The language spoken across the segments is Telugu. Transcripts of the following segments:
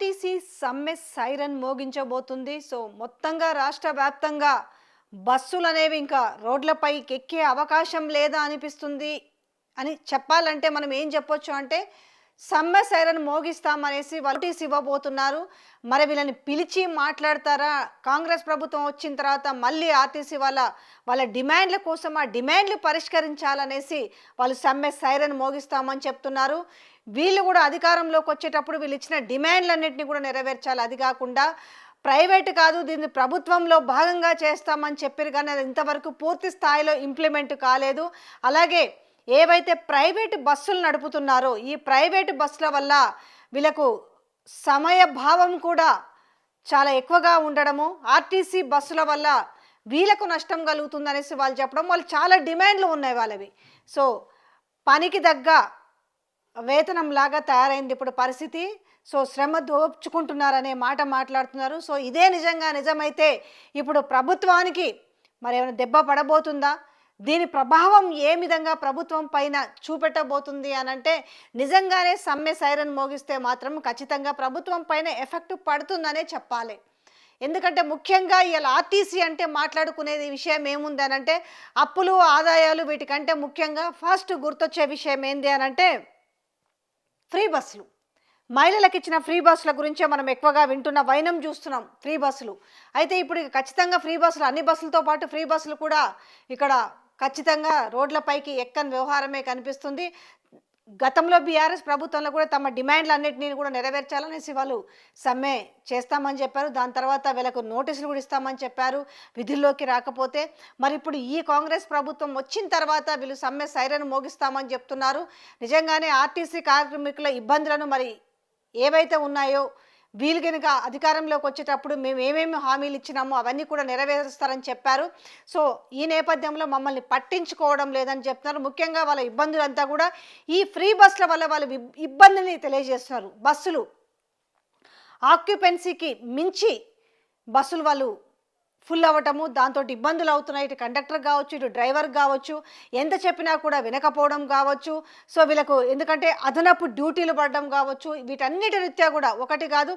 ఆర్టీసీ సమ్మె సైరన్ మోగించబోతుంది. సో మొత్తంగా రాష్ట్ర వ్యాప్తంగా బస్సులనేవి ఇంకా రోడ్లపైకి ఎక్కే అవకాశం లేదా అనిపిస్తుంది అని చెప్పాలంటే మనం ఏం చెప్పొచ్చు అంటే సమ్మె సైరన్ మోగిస్తామనేసి వాళ్ళు నోటీస్ ఇవ్వబోతున్నారు. మరి వీళ్ళని పిలిచి మాట్లాడతారా? కాంగ్రెస్ ప్రభుత్వం వచ్చిన తర్వాత మళ్ళీ ఆర్టీసీ వాళ్ళ డిమాండ్ల కోసం ఆ డిమాండ్లు పరిష్కరించాలనేసి వాళ్ళు సమ్మె సైరన్ మోగిస్తామని చెప్తున్నారు. వీళ్ళు కూడా అధికారంలోకి వచ్చేటప్పుడు వీళ్ళు ఇచ్చిన డిమాండ్లన్నింటినీ కూడా నెరవేర్చాలి. అది కాకుండా ప్రైవేట్ కాదు, దీన్ని ప్రభుత్వంలో భాగంగా చేస్తామని చెప్పారు, కానీ అది ఇంతవరకు పూర్తి స్థాయిలో ఇంప్లిమెంట్ కాలేదు. అలాగే ఏవైతే ప్రైవేటు బస్సులు నడుపుతున్నారో ఈ ప్రైవేటు బస్సుల వల్ల వీళ్ళకు సమయ భావం కూడా చాలా ఎక్కువగా ఉండడము, ఆర్టీసీ బస్సుల వల్ల వీళ్ళకు నష్టం కలుగుతుందనేసి వాళ్ళు చెప్పడం, వాళ్ళు చాలా డిమాండ్లు ఉన్నాయి వాళ్ళవి. సో పనికి తగ్గ వేతనం లాగా తయారైంది ఇప్పుడు పరిస్థితి. సో శ్రమ దోచుకుంటున్నారనే మాట మాట్లాడుతున్నారు. సో ఇదే నిజమైతే ఇప్పుడు ప్రభుత్వానికి మరి ఏమైనా దెబ్బ పడబోతుందా? దీని ప్రభావం ఏ విధంగా ప్రభుత్వం పైన చూపెట్టబోతుంది అని అంటే నిజంగానే సమ్మె సైరన్ మోగిస్తే మాత్రం ఖచ్చితంగా ప్రభుత్వం పైన ఎఫెక్ట్ పడుతుందనే చెప్పాలి. ఎందుకంటే ముఖ్యంగా ఇలా ఆర్టీసీ అంటే మాట్లాడుకునేది విషయం ఏముంది అని అంటే అప్పులు ఆదాయాలు, వీటికంటే ముఖ్యంగా ఫస్ట్ గుర్తొచ్చే విషయం ఏంది అని అంటే ఫ్రీ బస్సులు. మహిళలకు ఇచ్చిన ఫ్రీ బస్సుల గురించే మనం ఎక్కువగా వింటున్న వైనం చూస్తున్నాం, ఫ్రీ బస్సులు. అయితే ఇప్పుడు ఖచ్చితంగా ఫ్రీ బస్సులు, అన్ని బస్సులతో పాటు ఫ్రీ బస్సులు కూడా ఇక్కడ ఖచ్చితంగా రోడ్లపైకి ఎక్కని వ్యవహారమే కనిపిస్తుంది. గతంలో బీఆర్ఎస్ ప్రభుత్వంలో కూడా తమ డిమాండ్లన్నింటినీ కూడా నెరవేర్చాలనేసి వాళ్ళు సమ్మె చేస్తామని చెప్పారు. దాని తర్వాత వీళ్ళకు నోటీసులు కూడా ఇస్తామని చెప్పారు విధుల్లోకి రాకపోతే. మరి ఇప్పుడు ఈ కాంగ్రెస్ ప్రభుత్వం వచ్చిన తర్వాత వీళ్ళు సమ్మె సైరన్ మోగిస్తామని చెప్తున్నారు. నిజంగానే ఆర్టీసీ కార్మికుల ఇబ్బందులను మరి ఏవైతే ఉన్నాయో వీళ్ళు కనుక అధికారంలోకి వచ్చేటప్పుడు మేము ఏమేమి హామీలు ఇచ్చినామో అవన్నీ కూడా నెరవేరుస్తారని చెప్పారు. సో ఈ నేపథ్యంలో మమ్మల్ని పట్టించుకోవడం లేదని చెప్తున్నారు. ముఖ్యంగా వాళ్ళ ఇబ్బందులంతా కూడా ఈ ఫ్రీ బస్సుల వల్ల వాళ్ళ ఇబ్బందిని తెలియజేస్తున్నారు. బస్సులు ఆక్యుపెన్సీకి మించి బస్సులు వాళ్ళు ఫుల్ అవ్వటము, దాంతో ఇబ్బందులు అవుతున్నాయి. ఇటు కండక్టర్ కావచ్చు, ఇటు డ్రైవర్ కావచ్చు, ఎంత చెప్పినా కూడా వినకపోవడం కావచ్చు. సో వీళ్ళకు ఎందుకంటే అదనపు డ్యూటీలు పడడం కావచ్చు, వీటన్నిటి రీత్యా కూడా ఒకటి కాదు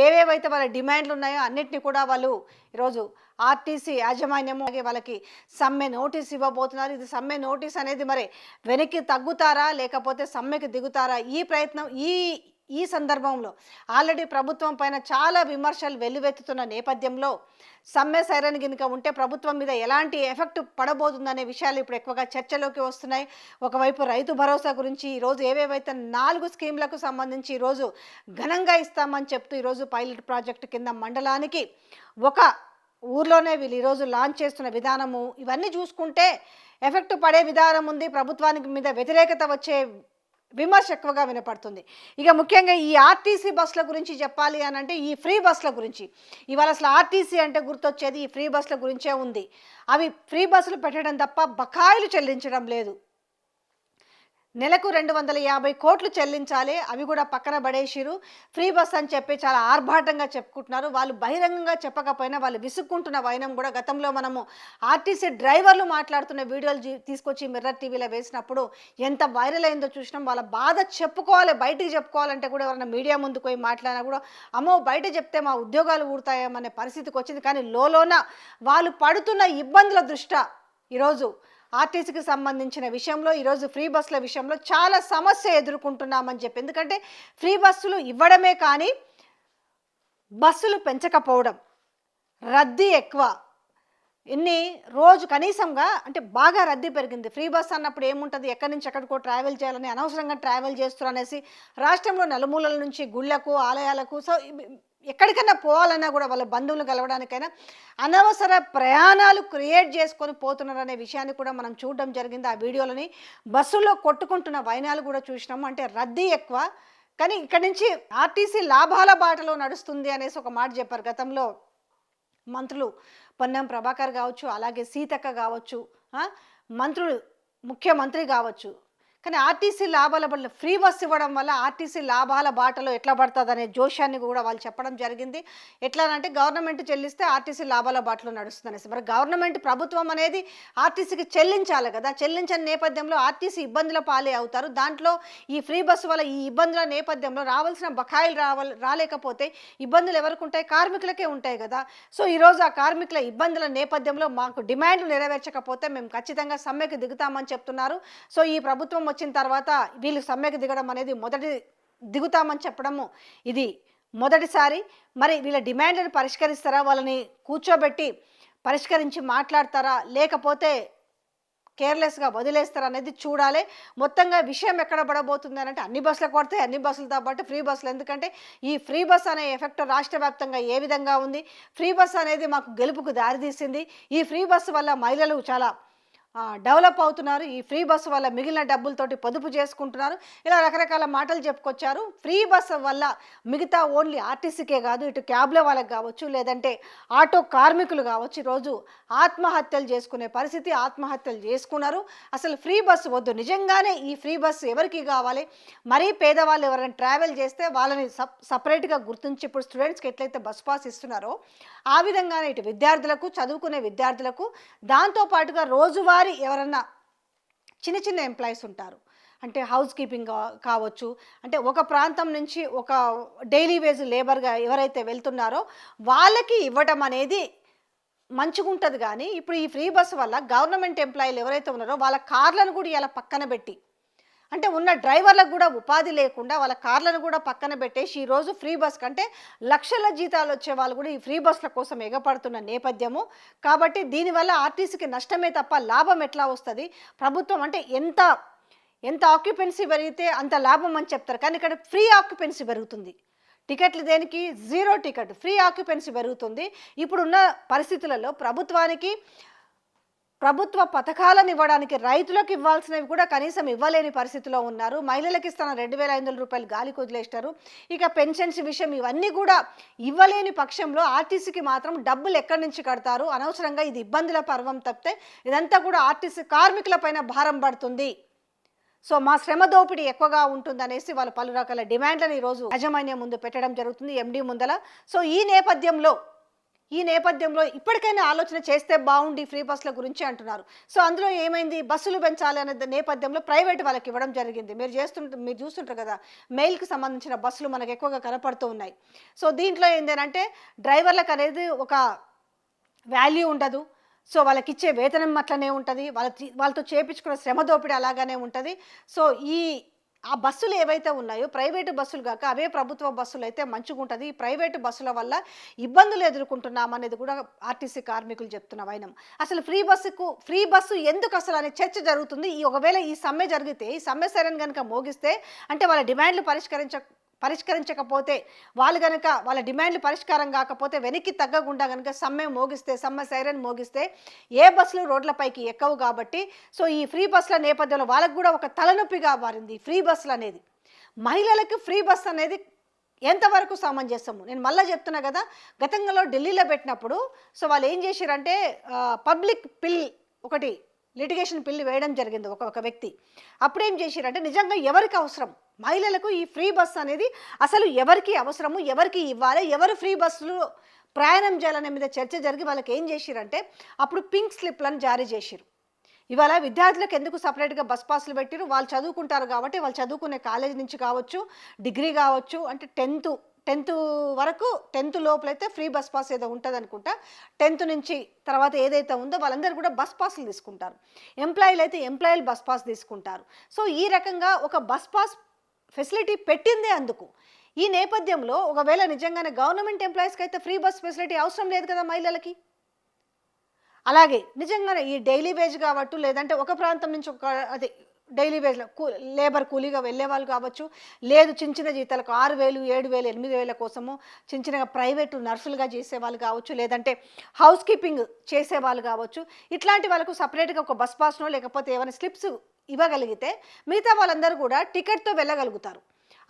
ఏవేవైతే వాళ్ళ డిమాండ్లు ఉన్నాయో అన్నిటిని కూడా వాళ్ళు ఈరోజు ఆర్టీసీ యాజమాన్యము వాళ్ళకి సమ్మె నోటీస్ ఇవ్వబోతున్నారు. ఇది సమ్మె నోటీస్ అనేది మరి వెనక్కి తగ్గుతారా లేకపోతే సమ్మెకి దిగుతారా? ఈ ప్రయత్నం ఈ సందర్భంలో ఆల్రెడీ ప్రభుత్వం పైన చాలా విమర్శలు వెల్లువెత్తుతున్న నేపథ్యంలో సమ్మె సైరన్ గినుక ఉంటే ప్రభుత్వం మీద ఎలాంటి ఎఫెక్ట్ పడబోతుందనే విషయాలు ఇప్పుడు ఎక్కువగా చర్చలోకి వస్తున్నాయి. ఒకవైపు రైతు భరోసా గురించి ఈరోజు ఏవేవైతే 4 స్కీమ్లకు సంబంధించి ఈరోజు ఘనంగా ఇస్తామని చెప్తూ ఈరోజు పైలట్ ప్రాజెక్టు కింద మండలానికి ఒక ఊర్లోనే వీళ్ళు ఈరోజు లాంచ్ చేస్తున్న విధానము, ఇవన్నీ చూసుకుంటే ఎఫెక్ట్ పడే విధానం ఉంది. ప్రభుత్వానికి మీద వ్యతిరేకత వచ్చే విమర్శ ఎక్కువగా వినపడుతుంది. ఇక ముఖ్యంగా ఈ ఆర్టీసీ బస్సుల గురించి చెప్పాలి అని అంటే ఈ ఫ్రీ బస్సుల గురించి ఇవాళ అసలు ఆర్టీసీ అంటే గుర్తొచ్చేది ఈ ఫ్రీ బస్సుల గురించే ఉంది. అవి ఫ్రీ బస్సులు పెట్టడం తప్ప బకాయిలు చెల్లించడం లేదు. నెలకు 250 కోట్లు చెల్లించాలి, అవి కూడా పక్కన పడేసిరు. ఫ్రీ బస్ అని చెప్పి చాలా ఆర్భాటంగా చెప్పుకుంటున్నారు. వాళ్ళు బహిరంగంగా చెప్పకపోయినా వాళ్ళు విసుక్కుంటున్న వైనం కూడా గతంలో మనము ఆర్టీసీ డ్రైవర్లు మాట్లాడుతున్న వీడియోలు తీసుకొచ్చి మిర్రర్ టీవీలో వేసినప్పుడు ఎంత వైరల్ అయిందో చూసినాం. వాళ్ళ బాధ చెప్పుకోవాలి, బయటికి చెప్పుకోవాలంటే కూడా ఎవరైనా మీడియా ముందుకు పోయి మాట్లాడినా కూడా అమ్మో బయట చెప్తే మా ఉద్యోగాలు ఊడతాయేమనే పరిస్థితికి వచ్చింది. కానీ లోలోన వాళ్ళు పడుతున్న ఇబ్బందుల దృష్ట్యా ఈరోజు ఆర్టీసీకి సంబంధించిన విషయంలో ఈరోజు ఫ్రీ బస్సుల విషయంలో చాలా సమస్య ఎదుర్కొంటున్నామని చెప్పి, ఎందుకంటే ఫ్రీ బస్సులు ఇవ్వడమే కానీ బస్సులు పెంచకపోవడం, రద్దీ ఎక్కువ, రోజు కనీసంగా అంటే బాగా రద్దీ పెరిగింది. ఫ్రీ బస్ అన్నప్పుడు ఏముంటుంది, ఎక్కడి నుంచి ఎక్కడికో ట్రావెల్ చేయాలని అనవసరంగా ట్రావెల్ చేస్తున్నారు అనేసి రాష్ట్రంలో నలుమూలల నుంచి గుళ్ళకు ఆలయాలకు సో ఎక్కడికైనా పోవాలన్నా కూడా వాళ్ళ బంధువులు కలవడానికైనా అనవసర ప్రయాణాలు క్రియేట్ చేసుకొని పోతున్నారు అనే విషయాన్ని కూడా మనం చూడడం జరిగింది. ఆ వీడియోలని బస్సుల్లో కొట్టుకుంటున్న వైనాలు కూడా చూసినాము. అంటే రద్దీ ఎక్కువ, కానీ ఇక్కడి నుంచి ఆర్టీసీ లాభాల బాటలో నడుస్తుంది అనేసి ఒక మాట చెప్పారు. గతంలో మంత్రులు పొన్నం ప్రభాకర్ కావచ్చు, అలాగే సీతక్క కావచ్చు, మంత్రులు ముఖ్యమంత్రి కావచ్చు, కానీ ఆర్టీసీ లాభాల వల్ల ఫ్రీ బస్ ఇవ్వడం వల్ల ఆర్టీసీ లాభాల బాటలో ఎట్లా పడుతుంది అనే జోష్యాన్ని కూడా వాళ్ళు చెప్పడం జరిగింది. ఎట్లా అంటే గవర్నమెంట్ చెల్లిస్తే ఆర్టీసీ లాభాల బాటలో నడుస్తుంది అనేసి. మరి గవర్నమెంట్ ప్రభుత్వం అనేది ఆర్టీసీకి చెల్లించాలి కదా, చెల్లించని నేపథ్యంలో ఆర్టీసీ ఇబ్బందుల పాలే అవుతారు. దాంట్లో ఈ ఫ్రీ బస్సు వల్ల ఈ ఇబ్బందుల నేపథ్యంలో రావాల్సిన బకాయిలు రాలేకపోతే ఇబ్బందులు ఎవరికి ఉంటాయి? కార్మికులకే ఉంటాయి కదా. సో ఈరోజు ఆ కార్మికుల ఇబ్బందుల నేపథ్యంలో మాకు డిమాండ్లు నెరవేర్చకపోతే మేము ఖచ్చితంగా సమ్మెకు దిగుతామని చెప్తున్నారు. సో ఈ ప్రభుత్వం వచ్చిన తర్వాత వీళ్ళు సమ్మెకు దిగడం అనేది దిగుతామని చెప్పడము ఇది మొదటిసారి. మరి వీళ్ళ డిమాండ్లను పరిష్కరిస్తారా, వాళ్ళని కూర్చోబెట్టి పరిష్కరించి మాట్లాడతారా, లేకపోతే కేర్లెస్గా వదిలేస్తారా అనేది చూడాలి. మొత్తంగా విషయం ఎక్కడ పడబోతుంది అంటే అన్ని బస్సులకు పడితే అన్ని బస్సులతో పాటు ఫ్రీ బస్సులు. ఎందుకంటే ఈ ఫ్రీ బస్ అనే ఎఫెక్ట్ రాష్ట్ర వ్యాప్తంగా ఏ విధంగా ఉంది, ఫ్రీ బస్ అనేది మాకు గెలుపుకు దారితీసింది. ఈ ఫ్రీ బస్సు వల్ల మహిళలు చాలా డెవలప్ అవుతున్నారు, ఈ ఫ్రీ బస్సు వల్ల మిగిలిన డబ్బులతోటి పొదుపు చేసుకుంటున్నారు, ఇలా రకరకాల మాటలు చెప్పుకొచ్చారు. ఫ్రీ బస్సు వల్ల మిగతా ఓన్లీ ఆర్టీసీకే కాదు, ఇటు క్యాబ్ల వాళ్ళకి కావచ్చు, లేదంటే ఆటో కార్మికులు కావచ్చు, ఈరోజు ఆత్మహత్యలు చేసుకునే పరిస్థితి, ఆత్మహత్యలు చేసుకున్నారు. అసలు ఫ్రీ బస్సు వద్దు, నిజంగానే ఈ ఫ్రీ బస్సు ఎవరికి కావాలి? మరీ పేదవాళ్ళు ఎవరైనా ట్రావెల్ చేస్తే వాళ్ళని సపరేట్గా గుర్తించి ఇప్పుడు స్టూడెంట్స్కి ఎట్లయితే బస్ పాస్ ఇస్తున్నారో ఆ విధంగానే ఇటు విద్యార్థులకు, చదువుకునే విద్యార్థులకు, దాంతోపాటుగా రోజువారీ ఎవరన్నా చిన్న చిన్న ఎంప్లాయీస్ ఉంటారు, అంటే హౌస్ కీపింగ్ కావచ్చు, అంటే ఒక ప్రాంతం నుంచి ఒక డైలీ వేజ్ లేబర్గా ఎవరైతే వెళ్తున్నారో వాళ్ళకి ఇవ్వడం అనేది మంచిగా ఉంటుంది. కానీ ఇప్పుడు ఈ ఫ్రీ బస్సు వల్ల గవర్నమెంట్ ఎంప్లాయీలు ఎవరైతే ఉన్నారో వాళ్ళ కార్లను కూడా ఇలా పక్కన పెట్టి, అంటే ఉన్న డ్రైవర్లకు కూడా ఉపాధి లేకుండా వాళ్ళ కార్లను కూడా పక్కన పెట్టేసి ఈరోజు ఫ్రీ బస్ కంటే లక్షల జీతాలు వచ్చే వాళ్ళు కూడా ఈ ఫ్రీ బస్ల కోసం ఎగపడుతున్న నేపథ్యము. కాబట్టి దీనివల్ల ఆర్టీసీకి నష్టమే తప్ప లాభం ఎట్లా వస్తుంది? ప్రభుత్వం అంటే ఎంత ఆక్యుపెన్సీ పెరిగితే అంత లాభం అని చెప్తారు, కానీ ఇక్కడ ఫ్రీ ఆక్యుపెన్సీ పెరుగుతుంది. టికెట్లు దేనికి? జీరో టికెట్, ఫ్రీ ఆక్యుపెన్సీ పెరుగుతుంది. ఇప్పుడున్న పరిస్థితులలో ప్రభుత్వ పథకాలను ఇవ్వడానికి రైతులకు ఇవ్వాల్సినవి కూడా కనీసం ఇవ్వలేని పరిస్థితిలో ఉన్నారు. మహిళలకు ఇస్తున్న 2,500 రూపాయలు గాలికి వదిలేస్తారు. ఇక పెన్షన్స్ విషయం ఇవన్నీ కూడా ఇవ్వలేని పక్షంలో ఆర్టీసీకి మాత్రం డబ్బులు ఎక్కడి నుంచి కడతారు? అనవసరంగా ఇది ఇబ్బందుల పర్వం తప్పితే ఇదంతా కూడా ఆర్టీసీ కార్మికులపైన భారం పడుతుంది. సో మా శ్రమ దోపిడీ ఎక్కువగా ఉంటుందనేసి వాళ్ళు పలు రకాల డిమాండ్లను ఈరోజు యాజమాన్యం ముందు పెట్టడం జరుగుతుంది, ఎండీ ముందల. సో ఈ నేపథ్యంలో ఇప్పటికైనా ఆలోచన చేస్తే బాగుండి ఫ్రీ బస్సుల గురించి అంటున్నారు. సో అందులో ఏమైంది? బస్సులు పెంచాలి అనే నేపథ్యంలో ప్రైవేట్ వాళ్ళకి ఇవ్వడం జరిగింది. మీరు చూస్తుంటారు కదా, మెయిల్కి సంబంధించిన బస్సులు మనకు ఎక్కువగా కనపడుతూ ఉన్నాయి. సో దీంట్లో ఏంటంటే డ్రైవర్లకు అనేది ఒక వాల్యూ ఉండదు. సో వాళ్ళకి ఇచ్చే వేతనం అట్లనే ఉంటుంది, వాళ్ళతో చేపించుకున్న శ్రమ దోపిడీ అలాగానే ఉంటుంది. సో ఆ బస్సులు ఏవైతే ఉన్నాయో ప్రైవేటు బస్సులు కాక అవే ప్రభుత్వ బస్సులు అయితే మంచిగా ఉంటుంది. ఈ ప్రైవేటు బస్సుల వల్ల ఇబ్బందులు ఎదుర్కొంటున్నామనేది కూడా ఆర్టీసీ కార్మికులు చెప్తున్న వైనం. అసలు ఫ్రీ బస్సు ఎందుకు అసలు అనే చర్చ జరుగుతుంది. ఒకవేళ ఈ సమ్మె జరిగితే, ఈ సమ్మె సైరన్ కనుక మోగిస్తే, అంటే వాళ్ళ డిమాండ్లు పరిష్కరించకపోతే, వాళ్ళు కనుక వాళ్ళ డిమాండ్లు పరిష్కారం కాకపోతే వెనక్కి తగ్గకుండా కనుక సమ్మె సైరన్ మోగిస్తే ఏ బస్సులు రోడ్లపైకి ఎక్కవు. కాబట్టి సో ఈ ఫ్రీ బస్సుల నేపథ్యంలో వాళ్ళకు కూడా ఒక తలనొప్పిగా మారింది ఫ్రీ బస్సులు అనేది. మహిళలకు ఫ్రీ బస్ అనేది ఎంతవరకు సమంజసము? నేను మళ్ళీ చెప్తున్నా కదా, గతంలో ఢిల్లీలో పెట్టినప్పుడు సో వాళ్ళు ఏం చేశారంటే పబ్లిక్ పిల్ ఒకటి లిటిగేషన్ పిల్లి వేయడం జరిగింది ఒక వ్యక్తి. అప్పుడేం చేశారంటే నిజంగా ఎవరికి అవసరం మహిళలకు ఈ ఫ్రీ బస్ అనేది, అసలు ఎవరికి అవసరము, ఎవరికి ఇవ్వాలి, ఎవరు ఫ్రీ బస్సులు ప్రయాణం చేయాలనే మీద చర్చ జరిగి వాళ్ళకి ఏం చేశారంటే అప్పుడు పింక్ స్లిప్లను జారీ చేశారు. ఇవాళ విద్యార్థులకు ఎందుకు సపరేట్గా బస్ పాసులు పెట్టారు? వాళ్ళు చదువుకుంటారు కాబట్టి, వాళ్ళు చదువుకునే కాలేజ్ నుంచి కావచ్చు, డిగ్రీ కావచ్చు, అంటే టెన్త్ వరకు, 10th లోపలైతే ఫ్రీ బస్ పాస్ ఏదో ఉంటుంది అనుకుంటా. 10th నుంచి తర్వాత ఏదైతే ఉందో వాళ్ళందరూ కూడా బస్ పాసులు తీసుకుంటారు. ఎంప్లాయీలు అయితే ఎంప్లాయీలు బస్ పాస్ తీసుకుంటారు. సో ఈ రకంగా ఒక బస్ పాస్ ఫెసిలిటీ పెట్టిందే అందుకు. ఈ నేపథ్యంలో ఒకవేళ నిజంగానే గవర్నమెంట్ ఎంప్లాయీస్కి అయితే ఫ్రీ బస్ ఫెసిలిటీ అవసరం లేదు కదా మహిళలకి. అలాగే నిజంగానే ఈ డైలీ వేజ్ కావచ్చు, లేదంటే ఒక ప్రాంతం నుంచి అదే డైలీ వేజ్లో లేబర్ కూలీగా వెళ్ళే వాళ్ళు కావచ్చు, లేదు చిన్న చిన్న జీతాలకు 6,000, 7,000, 8,000 కోసము చిన్న చిన్నగా ప్రైవేటు నర్సులుగా చేసేవాళ్ళు కావచ్చు, లేదంటే హౌస్ కీపింగ్ చేసేవాళ్ళు కావచ్చు, ఇట్లాంటి వాళ్ళకు సపరేట్గా ఒక బస్ పాస్నో లేకపోతే ఏమైనా స్లిప్స్ ఇవ్వగలిగితే మిగతా వాళ్ళందరూ కూడా టికెట్తో వెళ్ళగలుగుతారు.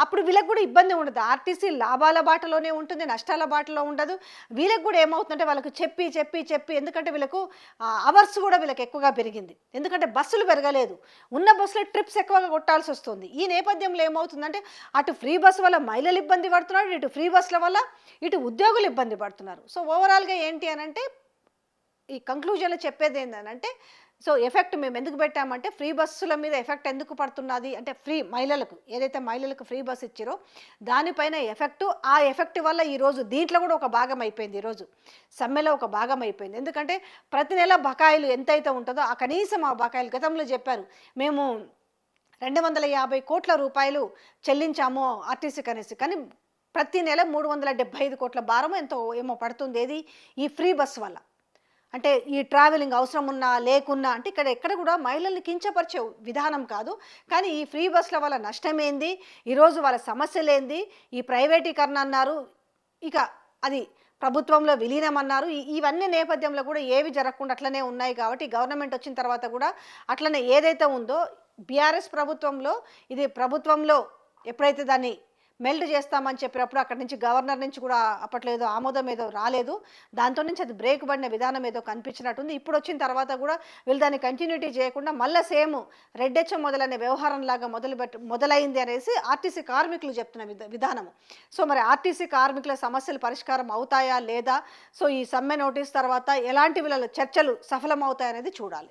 అప్పుడు వీళ్ళకి కూడా ఇబ్బంది ఉండదు. ఆర్టీసీ లాభాల బాటలోనే ఉంటుంది, నష్టాల బాటలో ఉండదు. వీళ్ళకి కూడా ఏమవుతుందంటే వాళ్ళకు చెప్పి చెప్పి చెప్పి ఎందుకంటే వీళ్ళకు అవర్స్ కూడా వీళ్ళకి ఎక్కువగా పెరిగింది. ఎందుకంటే బస్సులు పెరగలేదు. ఉన్న బస్సులో ట్రిప్స్ ఎక్కువగా కొట్టాల్సి వస్తుంది. ఈ నేపథ్యంలో ఏమవుతుందంటే అటు ఫ్రీ బస్సు వల్ల మహిళలు ఇబ్బంది పడుతున్నారు, ఇటు ఫ్రీ బస్సుల వల్ల ఇటు ఉద్యోగులు ఇబ్బంది పడుతున్నారు. సో ఓవరాల్గా ఏంటి అనంటే ఈ కంక్లూజన్లో చెప్పేది ఏంటంటే సో ఎఫెక్ట్ మేము ఎందుకు పెట్టామంటే ఫ్రీ బస్సుల మీద ఎఫెక్ట్ ఎందుకు పడుతున్నది అంటే ఫ్రీ మహిళలకు ఏదైతే మహిళలకు ఫ్రీ బస్ ఇచ్చారో దానిపైన ఎఫెక్ట్, ఆ ఎఫెక్ట్ వల్ల ఈరోజు దీంట్లో కూడా ఒక భాగం అయిపోయింది. ఈరోజు సమ్మెలో ఒక భాగం అయిపోయింది. ఎందుకంటే ప్రతి నెల బకాయిలు ఎంతైతే ఉంటుందో ఆ కనీసం ఆ బకాయిలు గతంలో చెప్పారు మేము 250 కోట్ల రూపాయలు చెల్లించాము ఆర్టీసీ కనేసి, కానీ ప్రతి నెల 375 కోట్ల భారం ఎంతో ఏమో పడుతుంది. ఏది ఈ ఫ్రీ బస్ వల్ల. అంటే ఈ ట్రావెలింగ్ అవసరం ఉన్నా లేకున్నా అంటే ఇక్కడ ఎక్కడ కూడా మహిళల్ని కించపరిచే విధానం కాదు. కానీ ఈ ఫ్రీ బస్ల వల్ల నష్టమేంది, ఈరోజు వాళ్ళ సమస్యలేంది, ఈ ప్రైవేటీకరణ అన్నారు, ఇక అది ప్రభుత్వంలో విలీనం అన్నారు. ఇవన్నీ నేపథ్యంలో కూడా ఏవి జరగకుండా అట్లనే ఉన్నాయి. కాబట్టి గవర్నమెంట్ వచ్చిన తర్వాత కూడా అట్లనే ఏదైతే ఉందో బీఆర్ఎస్ ప్రభుత్వంలో ఇది ప్రభుత్వంలో ఎప్పుడైతే దాన్ని మెల్ట్ చేస్తామని చెప్పినప్పుడు అక్కడి నుంచి గవర్నర్ నుంచి కూడా అప్పట్లో ఏదో ఆమోదం ఏదో రాలేదు. దాంతో నుంచి అది బ్రేక్ పడిన విధానం ఏదో కనిపించినట్టుంది. ఇప్పుడు వచ్చిన తర్వాత కూడా వీళ్ళు దాన్ని కంటిన్యూటీ చేయకుండా మళ్ళీ సేమ్ రెడ్డెచ్చ మొదలనే వ్యవహారం లాగా మొదలైంది అనేసి ఆర్టీసీ కార్మికులు చెప్తున్న విధానము. సో మరి ఆర్టీసీ కార్మికుల సమస్యలు పరిష్కారం అవుతాయా లేదా, సో ఈ సమ్మె నోటీస్ తర్వాత ఎలాంటి వీళ్ళ చర్చలు సఫలం అవుతాయనేది చూడాలి.